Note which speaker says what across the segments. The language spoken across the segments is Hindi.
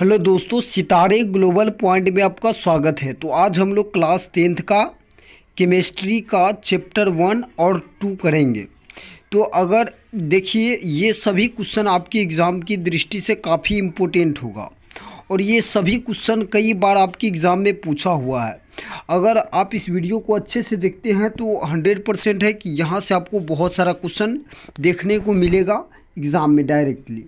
Speaker 1: हेलो दोस्तों, सितारे ग्लोबल पॉइंट में आपका स्वागत है। तो आज हम लोग क्लास 10th का केमिस्ट्री का चैप्टर 1 और 2 करेंगे। तो अगर देखिए, ये सभी क्वेश्चन आपकी एग्ज़ाम की दृष्टि से काफ़ी इम्पोर्टेंट होगा और ये सभी क्वेश्चन कई बार आपकी एग्ज़ाम में पूछा हुआ है। अगर आप इस वीडियो को अच्छे से देखते हैं तो 100% है कि यहाँ से आपको बहुत सारा क्वेश्चन देखने को मिलेगा एग्ज़ाम में डायरेक्टली।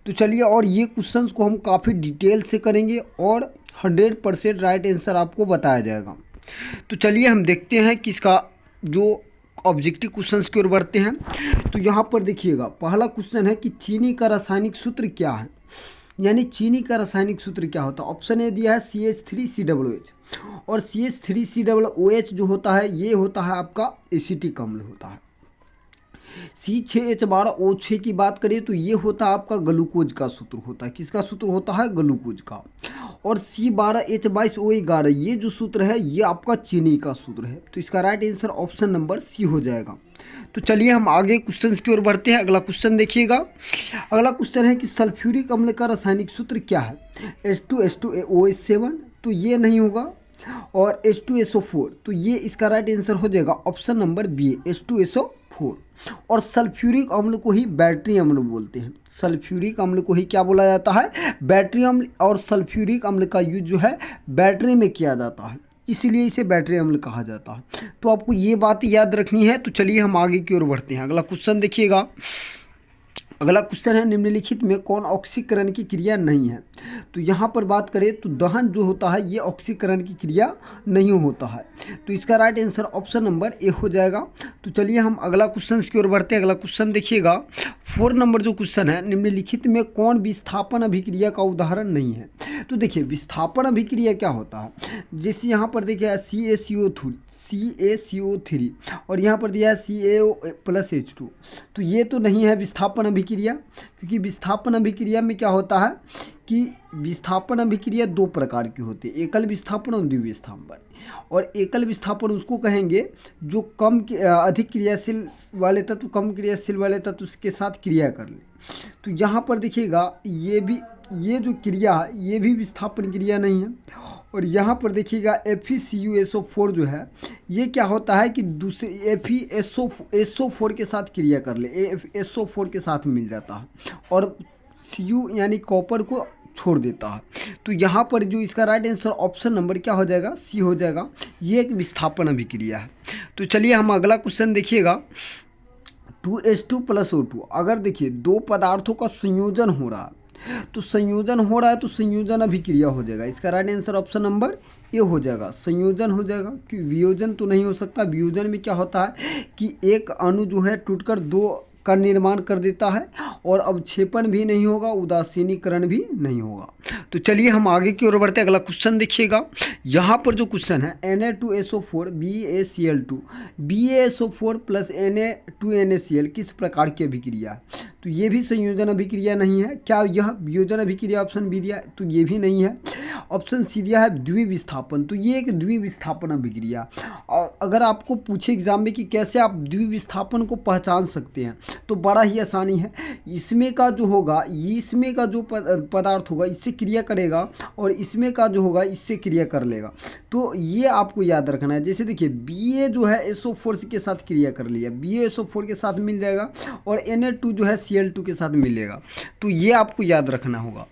Speaker 1: तो चलिए, और ये क्वेश्चंस को हम काफ़ी डिटेल से करेंगे और 100% राइट आंसर आपको बताया जाएगा। तो चलिए हम देखते हैं कि इसका जो ऑब्जेक्टिव क्वेश्चंस की ओर बढ़ते हैं। तो यहाँ पर देखिएगा, पहला क्वेश्चन है कि चीनी का रासायनिक सूत्र क्या है, यानी चीनी का रासायनिक सूत्र क्या होता है। ऑप्शन ए दिया है CH3COOH, और CH3COOH जो होता है ये होता है आपका एसिटिक अम्ल होता है। C6H12O6 की बात करें तो ये होता है आपका ग्लूकोज का सूत्र होता है। किसका सूत्र होता है? ग्लूकोज का। और C12H22O11 ये जो सूत्र है ये आपका चीनी का सूत्र है। तो इसका right answer option number C हो जाएगा। तो चलिए हम आगे क्वेश्चन की ओर बढ़ते हैं। अगला क्वेश्चन देखिएगा। अगला क्वेश्चन है कि सल्फ्यूरिक अम्ल का रासायनिक सूत्र क्या है। H2H2OH7 तो ये नहीं होगा, और H2SO4 तो ये इसका राइट आंसर हो जाएगा ऑप्शन नंबर बी, H2SO4। और सल्फ्यूरिक अम्ल को ही बैटरी अम्ल बोलते हैं। सल्फ्यूरिक अम्ल को ही क्या बोला जाता है? बैटरी अम्ल। और सल्फ्यूरिक अम्ल का यूज जो है बैटरी में किया जाता है, इसीलिए इसे बैटरी अम्ल कहा जाता है। तो आपको ये बात याद रखनी है। तो चलिए हम आगे की ओर बढ़ते हैं। अगला क्वेश्चन देखिएगा। अगला क्वेश्चन है, निम्नलिखित में कौन ऑक्सीकरण की क्रिया नहीं है। तो यहाँ पर बात करें तो दहन जो होता है ये ऑक्सीकरण की क्रिया नहीं होता है। तो इसका right answer option number A हो जाएगा। तो चलिए हम अगला क्वेश्चन की ओर बढ़ते हैं। अगला क्वेश्चन देखिएगा, 4 नंबर जो क्वेश्चन है, निम्नलिखित में कौन विस्थापन अभिक्रिया का उदाहरण नहीं है। तो देखिए, विस्थापन अभिक्रिया क्या होता है, जैसे यहाँ पर देखिए CaCO3 और यहाँ पर दिया है CaO+H2। तो ये तो नहीं है विस्थापन अभिक्रिया, क्योंकि विस्थापन अभिक्रिया में क्या होता है कि विस्थापन अभिक्रिया 2 प्रकार की होती है, एकल विस्थापन और द्विविस्थापन। और एकल विस्थापन उसको कहेंगे जो अधिक क्रियाशील वाले तत्व कम क्रियाशील वाले तत्व उसके साथ क्रिया कर ले। तो यहाँ पर देखिएगा, ये जो क्रिया है ये भी विस्थापन क्रिया नहीं है। और यहाँ पर देखिएगा FeCuSO4 जो है ये क्या होता है कि दूसरे FeSO4 के साथ क्रिया कर ले, SO4 के साथ मिल जाता है और Cu यानी कॉपर को छोड़ देता है। तो यहाँ पर जो इसका राइट आंसर ऑप्शन नंबर क्या हो जाएगा? सी हो जाएगा। ये एक विस्थापन अभिक्रिया है। तो चलिए हम अगला क्वेश्चन देखिएगा, 2H2+O2। अगर देखिए 2 पदार्थों का संयोजन हो रहा है, तो संयोजन हो रहा है तो संयोजन अभिक्रिया हो जाएगा। इसका right answer option number A हो जाएगा, संयोजन हो जाएगा। कि वियोजन तो नहीं हो सकता। वियोजन में क्या होता है कि एक अणु जो है टूटकर 2 का निर्माण कर देता है, और अवक्षेपण भी नहीं होगा, उदासीनीकरण भी नहीं होगा। तो चलिए हम आगे की ओर बढ़ते हैं। अगला क्वेश्चन देखिएगा। यहाँ पर जो क्वेश्चन है Na2SO4 BaCl2 BaSO4 + Na2NaCl किस प्रकार की अभिक्रिया है। तो ये भी संयोजन अभिक्रिया नहीं है। क्या यह वियोजन अभिक्रिया? ऑप्शन बी दिया तो ये भी नहीं है। ऑप्शन सी दिया है द्विविस्थापन, तो ये एक द्विविस्थापन अभिक्रिया। और अगर आपको पूछे एग्जाम में कि कैसे आप द्विविस्थापन को पहचान सकते हैं, तो बड़ा ही आसानी है। इसमें का जो होगा, इसमें का जो पदार्थ होगा इससे क्रिया करेगा, और इसमें का जो होगा इससे क्रिया कर लेगा। तो ये आपको याद रखना है। जैसे देखिए Ba जो है SO4 के साथ क्रिया कर लिया, BaSO4 के साथ मिल जाएगा, और Na2 जो है Cl2 के साथ मिलेगा। तो ये आपको याद रखना होगा।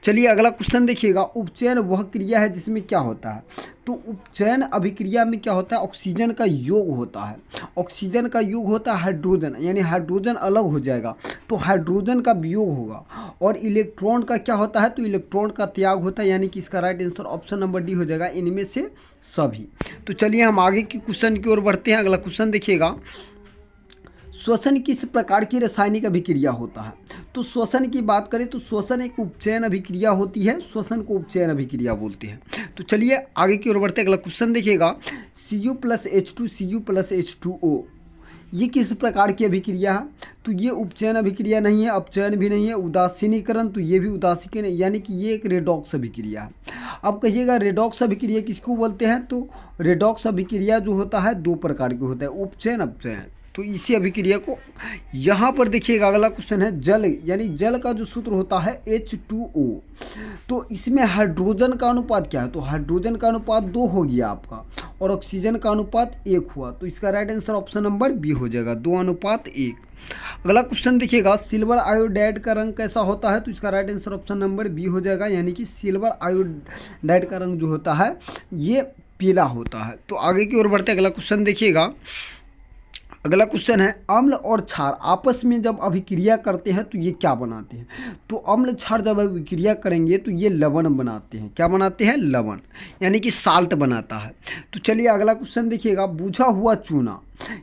Speaker 1: चलिए अगला क्वेश्चन देखिएगा। उपचयन वह क्रिया है जिसमें क्या होता है। तो उपचयन अभिक्रिया में क्या होता है? ऑक्सीजन का योग होता है। ऑक्सीजन का योग होता है हाइड्रोजन, यानी हाइड्रोजन अलग हो जाएगा तो हाइड्रोजन का वियोग होगा। और इलेक्ट्रॉन का क्या होता है? तो इलेक्ट्रॉन का त्याग होता है, यानी कि इसका right answer option number D हो जाएगा, इनमें से सभी। तो चलिए हम आगे की क्वेश्चन की ओर बढ़ते हैं। अगला क्वेश्चन देखिएगा, श्वसन किस प्रकार की रासायनिक अभिक्रिया होता है। तो श्वसन की बात करें तो श्वसन एक उपचयन अभिक्रिया होती है, श्वसन को उपचयन अभिक्रिया बोलते हैं। तो चलिए आगे की ओर बढ़ते हैं। अगला क्वेश्चन देखिएगा, Cu+H2 Cu+H2O ये किस प्रकार की अभिक्रिया है। तो ये उपचयन अभिक्रिया नहीं है, अपचयन भी नहीं है, उदासीनीकरण तो ये भी उदासीकरण, यानी कि ये एक रेडॉक्स अभिक्रिया है। अब कहिएगा रेडॉक्स अभिक्रिया किसको बोलते हैं। तो रेडॉक्स अभिक्रिया जो होता है 2 प्रकार की होता है, उपचयन अपचयन। तो इसी अभिक्रिया को यहाँ पर देखिएगा। अगला क्वेश्चन है जल, यानी जल का जो सूत्र होता है H2O। तो इसमें हाइड्रोजन का अनुपात क्या है? तो हाइड्रोजन का अनुपात 2 हो गया आपका, और ऑक्सीजन का अनुपात 1 हुआ। तो इसका right answer option number B हो जाएगा, 2:1। अगला क्वेश्चन देखिएगा, सिल्वर आयोडाइड का रंग कैसा होता है? तो इसका right answer option number B हो जाएगा, यानी कि सिल्वर आयोडाइड का रंग जो होता है ये पीला होता है। तो आगे की ओर बढ़ते अगला क्वेश्चन देखिएगा। अगला क्वेश्चन है, अम्ल और क्षार आपस में जब अभिक्रिया करते हैं तो ये क्या बनाते हैं? तो अम्ल क्षार जब अभिक्रिया करेंगे तो ये लवण बनाते हैं। क्या बनाते हैं? लवण, यानी कि साल्ट बनाता है। तो चलिए अगला क्वेश्चन देखिएगा, बुझा हुआ चूना,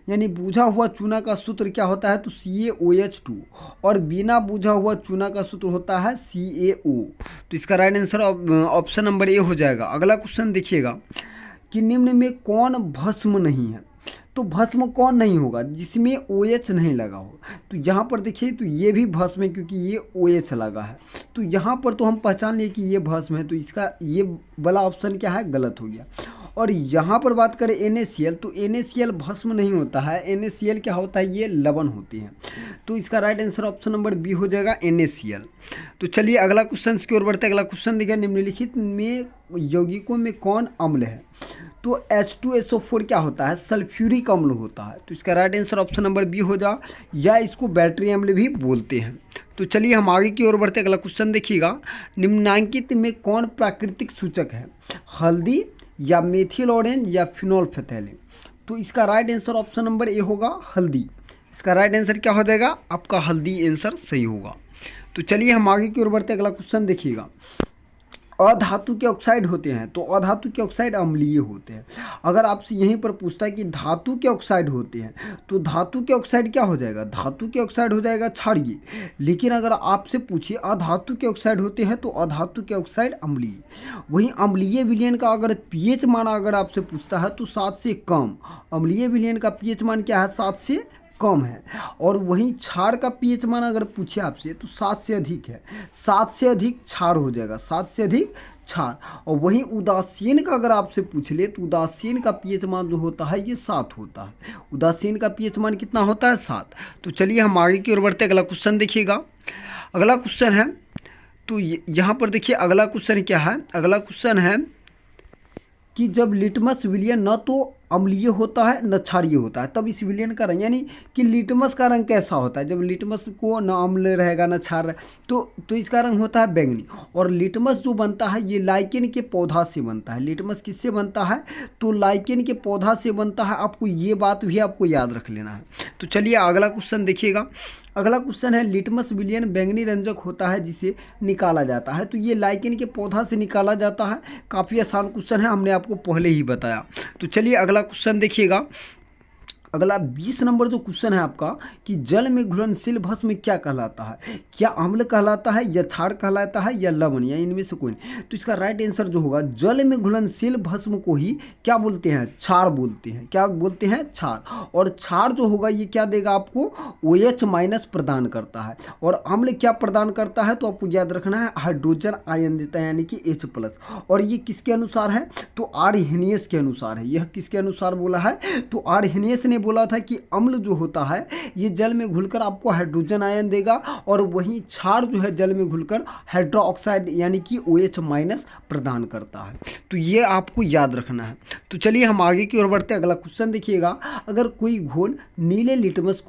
Speaker 1: यानी बुझा हुआ चूना का सूत्र क्या होता है? तो CaOH2, और बिना बुझा हुआ चूना का सूत्र होता है CaO। तो इसका right answer option number A हो जाएगा। अगला क्वेश्चन देखिएगा कि निम्न में कौन भस्म नहीं है? तो भस्म कौन नहीं होगा? जिसमें OH नहीं लगा हो। तो यहाँ पर देखिए, तो ये भी भस्म है क्योंकि ये OH लगा है। तो यहाँ पर तो हम पहचान लिए कि ये भस्म है, तो इसका ये वाला ऑप्शन क्या है? गलत हो गया। और यहाँ पर बात करें NaCl, तो NaCl भस्म नहीं होता है। NaCl क्या होता है? ये लवण होती हैं। तो इसका right answer option number B हो जाएगा, NaCl। तो चलिए अगला क्वेश्चन की ओर बढ़ते हैं। अगला क्वेश्चन देखिए, निम्नलिखित में यौगिकों में कौन अम्ल है? तो H2SO4 क्या होता है? सल्फ्यूरिक अम्ल होता है। तो इसका right answer option number B हो जा, या इसको बैटरी अम्ल भी बोलते हैं। तो चलिए हम आगे की ओर बढ़ते हैं। अगला क्वेश्चन देखिएगा, निम्नांकित में कौन प्राकृतिक सूचक है? हल्दी, या मेथिल ऑरेंज, या फिनोल्फेथैलिन? तो इसका right answer option number A होगा, हल्दी। इसका राइट आंसर क्या हो जाएगा? आपका हल्दी आंसर सही होगा। तो चलिए हम आगे की ओर बढ़ते हैं। अगला क्वेश्चन देखिएगा, अधातु के ऑक्साइड होते हैं, तो अधातु के ऑक्साइड अम्लीय होते हैं। अगर आपसे यहीं पर पूछता है कि धातु के ऑक्साइड होते हैं, तो धातु के ऑक्साइड क्या हो जाएगा? धातु के ऑक्साइड हो जाएगा क्षारीय। लेकिन अगर आपसे पूछिए अधातु के ऑक्साइड होते हैं, तो अधातु के ऑक्साइड अम्लीय। वहीं अम्लीय विलयन का अगर पीएच मान अगर आपसे पूछता है तो 7 से कम। अम्लीय विलयन का पीएच मान क्या है? 7 से कम है। और वहीं क्षार का पीएच मान अगर पूछे आपसे तो 7 से अधिक है। 7 से अधिक क्षार हो जाएगा, 7 से अधिक क्षार। और वहीं उदासीन का अगर आपसे पूछ ले तो उदासीन का पीएच मान जो होता है ये 7 होता है। उदासीन का पीएच मान कितना होता है? 7। तो चलिए हम आगे की ओर बढ़ते हैं। अगला क्वेश्चन देखिएगा। अगला क्वेश्चन है, तो यहाँ पर देखिए अगला क्वेश्चन क्या है? अगला क्वेश्चन है कि जब लिटमस विलयन न तो अम्लीय होता है न क्षारीय होता है, तब इस विलयन का रंग, यानी कि लिटमस का रंग कैसा होता है? जब लिटमस को न अम्ल रहेगा न क्षार, तो इसका रंग होता है बैंगनी। और लिटमस जो बनता है ये लाइकेन के पौधा से बनता है। लिटमस किससे बनता है? तो लाइकेन के पौधा से बनता है। आपको ये बात भी आपको याद रख लेना है। तो चलिए अगला क्वेश्चन देखिएगा। अगला क्वेश्चन है, लिटमस विलयन बैंगनी रंजक होता है जिसे निकाला जाता है। तो ये लाइकेन के पौधा से निकाला जाता है। काफ़ी आसान क्वेश्चन है, हमने आपको पहले ही बताया। तो चलिए अगला क्वेश्चन देखिएगा। अगला 20 नंबर जो क्वेश्चन है आपका कि जल में घुलनशील भस्म क्या कहलाता है? क्या अम्ल कहलाता है, या क्षार कहलाता है, या लवण, या इनमें से कोई? तो इसका राइट आंसर जो होगा, जल में घुलनशील भस्म को ही क्या बोलते हैं? क्षार बोलते हैं। क्या बोलते हैं? क्षार। और क्षार जो होगा ये क्या देगा आपको? OH- प्रदान करता है। और अम्ल क्या प्रदान करता है? तो आपको याद रखना है, हाइड्रोजन आयन देता है, यानी कि H+। और ये किसके अनुसार है? तो आर्हेनियस के अनुसार है। यह किसके अनुसार बोला है? तो आर्हेनियस ने बोला था कि अम्ल जो होता है ये जल में घुलकर आपको हाइड्रोजन आयन देगा, और वहीं क्षार जो है जल में घुलकर हाइड्रोक्साइड यानी कि OH- प्रदान करता है। तो ये आपको याद रखना है। तो चलिए हम आगे की ओर बढ़ते हैं। अगला क्वेश्चन देखिएगा, अगर कोई घोल नीले लिटमस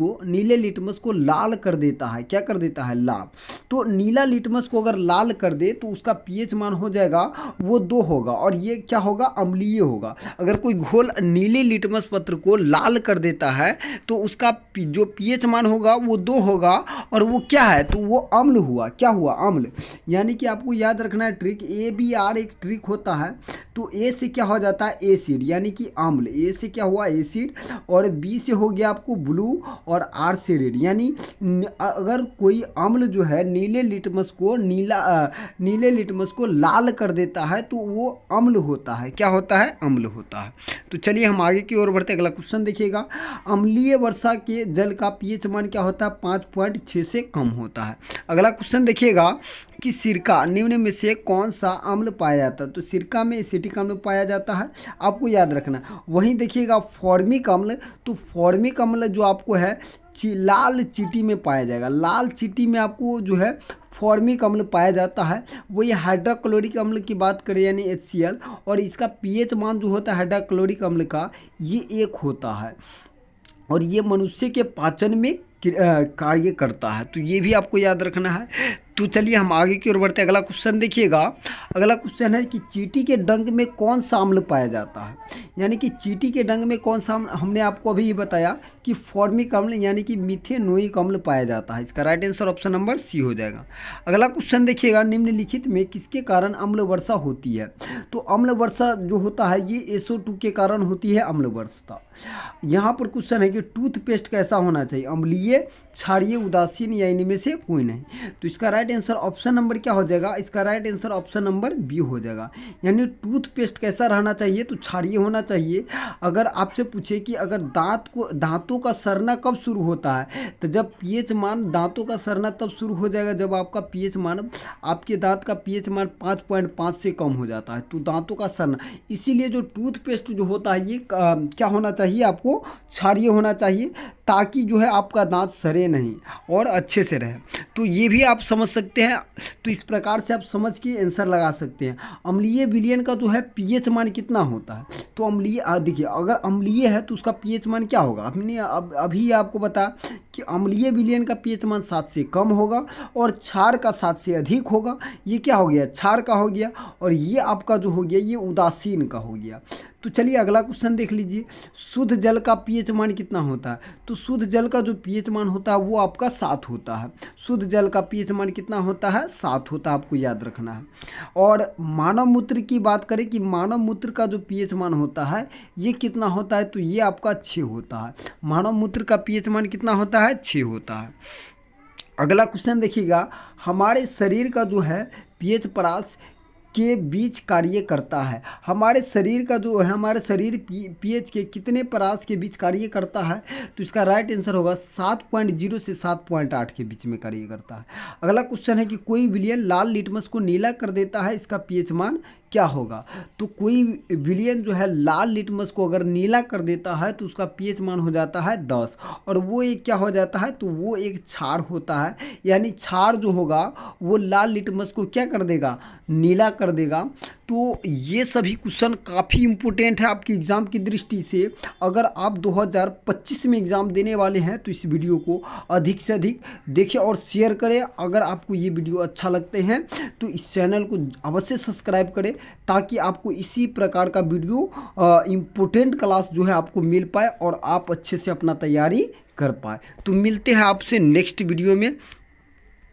Speaker 1: को लाल कर देता है, क्या कर देता है? लाल। तो नीला लिटमस को अगर लाल कर दे तो उसका पीएच मान हो जाएगा वो 2 होगा, और ये क्या होगा? अम्लीय होगा। अगर कोई घोल नीले लिटमस पत्र को लाल कर देता है तो उसका जो पीएच मान होगा वो 2 होगा, और वो क्या है? तो वो अम्ल हुआ। क्या हुआ? अम्ल। यानी कि आपको याद रखना है ट्रिक, ABR एक ट्रिक होता है। तो ए से क्या हो जाता है? एसिड, यानी कि अम्ल। ए से क्या हुआ? एसिड। और बी से हो गया आपको ब्लू, और आर से रेड। यानी अगर कोई अम्ल जो है नीले लिटमस को लाल कर देता है तो वो अम्ल होता है। क्या होता है? अम्ल होता है। तो चलिए हम आगे की ओर बढ़ते हैं। अगला क्वेश्चन देखिएगा, अम्लीय वर्षा के जल का पीएच मान क्या होता है, 5.6 से कम होता है। अगला क्वेश्चन देखिएगा कि सिरका निम्न में से कौन सा अम्ल पाया जाता है। तो सिरका में एसिटिक अम्ल पाया जाता है, आपको याद रखना। वहीं देखिएगा फॉर्मिक अम्ल, तो फॉर्मिक अम्ल जो आपको है लाल चींटी में पाया जाएगा। लाल चींटी में आपको जो है फॉर्मिक अम्ल पाया जाता है। वही हाइड्रोक्लोरिक अम्ल की बात करें यानी HCl, और इसका पीएच मान जो होता है हाइड्रोक्लोरिक अम्ल का ये 1 होता है, और ये मनुष्य के पाचन में कार्य करता है। तो ये भी आपको याद रखना है। तो चलिए हम आगे की ओर बढ़ते हैं। अगला क्वेश्चन देखिएगा। अगला क्वेश्चन है कि चींटी के डंक में कौन सा अम्ल पाया जाता है, यानी कि चींटी के डंक में कौन सा अम्ल, हमने आपको अभी ये बताया कि फॉर्मिक अम्ल यानी कि मिथेनोइक अम्ल पाया जाता है। इसका right answer option number C हो जाएगा। अगला क्वेश्चन देखिएगा, निम्नलिखित में किसके कारण अम्ल वर्षा होती है। तो अम्ल वर्षा जो होता है ये SO2 के कारण होती है अम्ल वर्षा। यहाँ पर क्वेश्चन है कि टूथपेस्ट कैसा होना चाहिए, अम्लीय, क्षारीय, उदासीन या इनमें से कोई नहीं। तो इसका राइट आंसर ऑप्शन नंबर क्या हो जाएगा, इसका right answer option number B हो जाएगा। यानी टूथपेस्ट कैसा रहना चाहिए, तो क्षारीय होना चाहिए। अगर आपसे पूछे कि अगर दांतों का सड़ना कब शुरू होता है, तो जब पीएच मान, दांतों का सड़ना तब शुरू हो जाएगा जब आपका पीएच मान, आपके दांत का पीएच मान 5.5 से कम हो जाता है, तो दांतों का सड़ना। इसीलिए जो टूथपेस्ट जो होता है ये क्या होना चाहिए, आपको क्षारीय होना चाहिए, ताकि जो है आपका दांत सड़े नहीं और अच्छे से रहे। तो ये भी आप समझ सकते हैं। तो इस प्रकार से आप समझ के आंसर लगा सकते हैं। अम्लीय विलयन का जो है पीएच मान कितना होता है, तो अम्लीय देखिए अगर अम्लीय है तो उसका पीएच मान क्या होगा, हमने अभी आपको बताया कि अम्लीय विलयन का पीएच मान 7 से कम होगा और क्षार का 7 से अधिक होगा। ये क्या हो गया, क्षार का हो गया, और ये आपका जो हो गया ये उदासीन का हो गया। तो चलिए अगला क्वेश्चन देख लीजिए, शुद्ध जल का पीएच मान कितना होता है। तो शुद्ध जल का जो पीएच मान होता है वो आपका 7 होता है। शुद्ध जल का पीएच मान कितना होता है, 7 होता है, आपको याद रखना है। और मानव मूत्र की बात करें कि मानव मूत्र का जो पीएच मान होता है ये कितना होता है, तो ये आपका 6 होता है। मानव मूत्र का पीएच मान कितना होता है, 6 होता है। अगला क्वेश्चन देखिएगा, हमारे शरीर का जो है पीएच परास के बीच कार्य करता है। हमारे शरीर का जो है, हमारे शरीर पीएच के कितने परास के बीच कार्य करता है, तो इसका राइट आंसर होगा 7.0 से 7.8 के बीच में कार्य करता है। अगला क्वेश्चन है कि कोई विलयन लाल लिटमस को नीला कर देता है, इसका पीएच मान क्या होगा। तो कोई विलयन जो है लाल लिटमस को अगर नीला कर देता है तो उसका पीएच मान हो जाता है 10, और वो एक क्या हो जाता है, तो वो एक क्षार होता है। यानी क्षार जो होगा वो लाल लिटमस को क्या कर देगा, नीला कर देगा। तो ये सभी क्वेश्चन काफ़ी इम्पोर्टेंट है आपकी एग्ज़ाम की दृष्टि से। अगर आप 2025 में एग्ज़ाम देने वाले हैं तो इस वीडियो को अधिक से अधिक देखें और शेयर करें। अगर आपको ये वीडियो अच्छा लगते हैं तो इस चैनल को अवश्य सब्सक्राइब करें, ताकि आपको इसी प्रकार का वीडियो इम्पोर्टेंट क्लास जो है आपको मिल पाए और आप अच्छे से अपना तैयारी कर पाए। तो मिलते हैं आपसे नेक्स्ट वीडियो में।